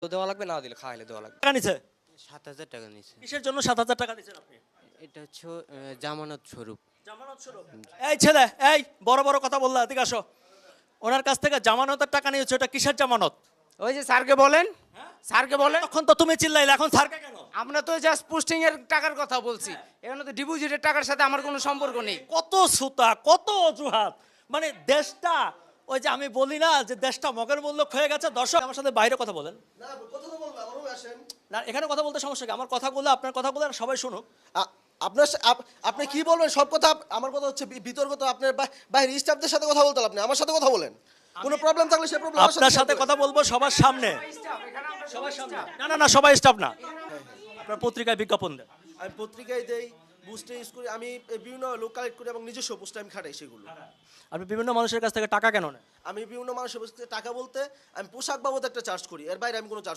তো দেওয়া লাগবে, না দিলে খাওয়াইলে দেওয়া লাগবে। টাকা নিছে? ৭,০০০ টাকা নিছে। কিসের জন্য ৭,০০০ টাকা দিচ্ছেন আপনি? এটা হচ্ছে জামানত স্বরূপ। জামানত স্বরূপ। এই ছেলে, এই বড় বড় কথা বললা, এদিকে আসো। ওনার কাছ থেকে জামানতের টাকা নিয়েছো, এটা কিসের জামানত? ওই যে স্যারকে বলেন, স্যারকে বলেন। তখন তো তুমি চিল্লাইলে, এখন স্যারকে কেন? আমরা তো জাস্ট পোস্টিং এর টাকার কথা বলছি, এখানে তো ডিপোজিটের টাকার সাথে আমার কোনো সম্পর্ক নেই। কত সুতা, কত অজুহাত, মানে দেশটা, ওই যে আমি বলি না যে দেশটা মগের মূল্য হয়ে গেছে। দর্শক আমার সাথে বাইরে কথা বলেন না, এখানে কথা বলতে সমস্যা কি? আমার কথাগুলো, আপনার কথাগুলো সবাই শুনুক। আপনি কি বলবেন সব কথা? আমার কথা হচ্ছে বিতর্ক তো আপনার বাইরে স্টাফদের সাথে কথা বলতে, আপনি আমার সাথে কথা বলেন। কোনো প্রবলেম থাকলে সেই প্রবলেম আপনার সাথে কথা বলবো সবার সামনে, সবার সামনে। না না না, সবাই স্টাফ না। আপনার পত্রিকায় বিজ্ঞাপন দেন। আমি পত্রিকায় দেই, বুস্টে ইউজ করি, আমি বিভিন্ন লোক কালেক্ট করি এবং নিজস্ব পোস্টে আমি খাটাই সেগুলো। আপনি বিভিন্ন মানুষের কাছ থেকে টাকা কেন নেন? আমি বিভিন্ন মানুষের কাছ থেকে টাকা বলতে আমি পোশাক বাবদ একটা চার্জ করি, এর বাইরে আমি কোনো চার্জ